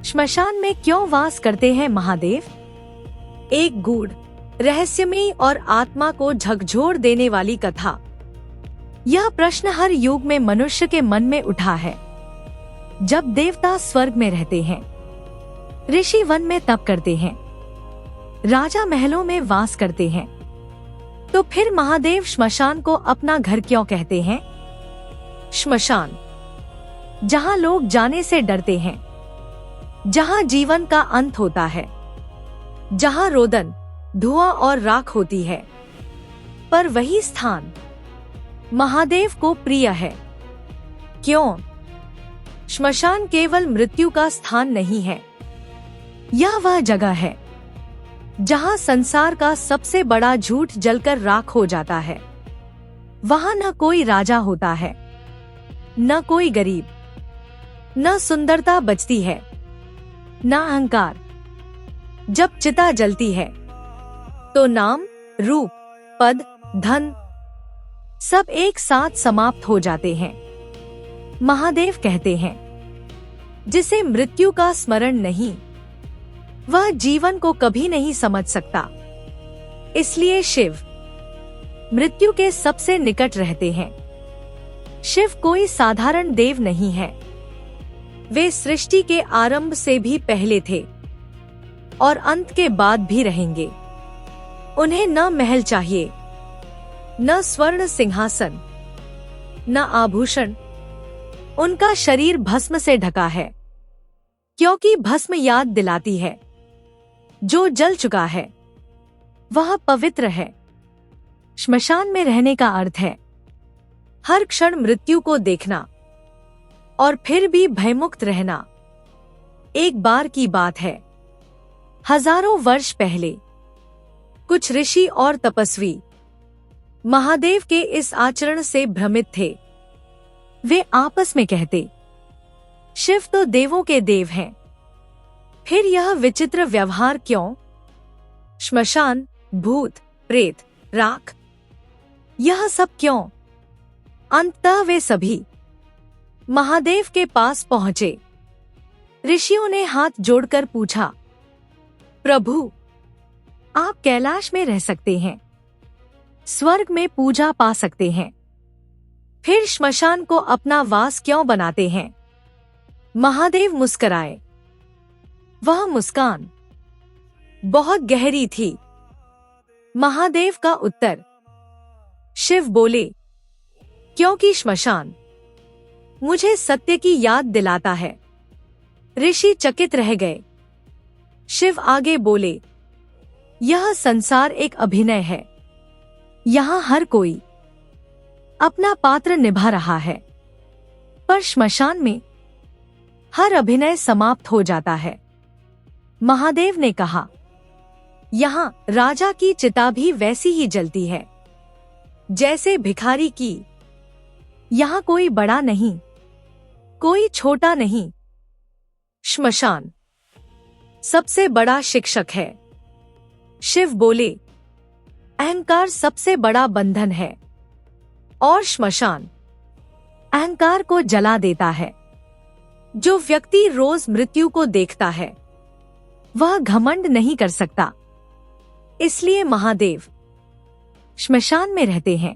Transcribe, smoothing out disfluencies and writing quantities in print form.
श्मशान में क्यों वास करते हैं महादेव? एक गूढ़, रहस्यमयी और आत्मा को झकझोर देने वाली कथा। यह प्रश्न हर युग में मनुष्य के मन में उठा है। जब देवता स्वर्ग में रहते हैं, ऋषि वन में तप करते हैं, राजा महलों में वास करते हैं, तो फिर महादेव श्मशान को अपना घर क्यों कहते हैं? श्मशान, जहां लोग जाने से डरते हैं, जहां जीवन का अंत होता है, जहां रोदन, धुआं और राख होती है, पर वही स्थान महादेव को प्रिय है। क्यों? श्मशान केवल मृत्यु का स्थान नहीं है, यह वह जगह है जहां संसार का सबसे बड़ा झूठ जलकर राख हो जाता है। वहां न कोई राजा होता है, न कोई गरीब, न सुंदरता बचती है, न अहंकार। जब चिता जलती है तो नाम, रूप, पद, धन सब एक साथ समाप्त हो जाते हैं। महादेव कहते हैं, जिसे मृत्यु का स्मरण नहीं, वह जीवन को कभी नहीं समझ सकता। इसलिए शिव मृत्यु के सबसे निकट रहते हैं। शिव कोई साधारण देव नहीं है। वे सृष्टि के आरंभ से भी पहले थे और अंत के बाद भी रहेंगे। उन्हें न महल चाहिए, न स्वर्ण सिंहासन, न आभूषण। उनका शरीर भस्म से ढका है, क्योंकि भस्म याद दिलाती है जो जल चुका है वह पवित्र है। श्मशान में रहने का अर्थ है हर क्षण मृत्यु को देखना और फिर भी भयमुक्त रहना। एक बार की बात है, हजारों वर्ष पहले कुछ ऋषि और तपस्वी महादेव के इस आचरण से भ्रमित थे। वे आपस में कहते, शिव तो देवों के देव हैं, फिर यह विचित्र व्यवहार क्यों? श्मशान, भूत, प्रेत, राख, यह सब क्यों? अंततः वे सभी महादेव के पास पहुंचे। ऋषियों ने हाथ जोड़कर पूछा, प्रभु, आप कैलाश में रह सकते हैं, स्वर्ग में पूजा पा सकते हैं, फिर श्मशान को अपना वास क्यों बनाते हैं? महादेव मुस्कुराए। वह मुस्कान बहुत गहरी थी। महादेव का उत्तर, शिव बोले, क्योंकि श्मशान मुझे सत्य की याद दिलाता है। ऋषि चकित रह गए। शिव आगे बोले, यह संसार एक अभिनय है। यहाँ हर कोई अपना पात्र निभा रहा है, पर श्मशान में हर अभिनय समाप्त हो जाता है। महादेव ने कहा, यहाँ राजा की चिता भी वैसी ही जलती है जैसे भिखारी की। यहाँ कोई बड़ा नहीं, कोई छोटा नहीं। श्मशान सबसे बड़ा शिक्षक है। शिव बोले, अहंकार सबसे बड़ा बंधन है और श्मशान अहंकार को जला देता है। जो व्यक्ति रोज मृत्यु को देखता है वह घमंड नहीं कर सकता। इसलिए महादेव श्मशान में रहते हैं।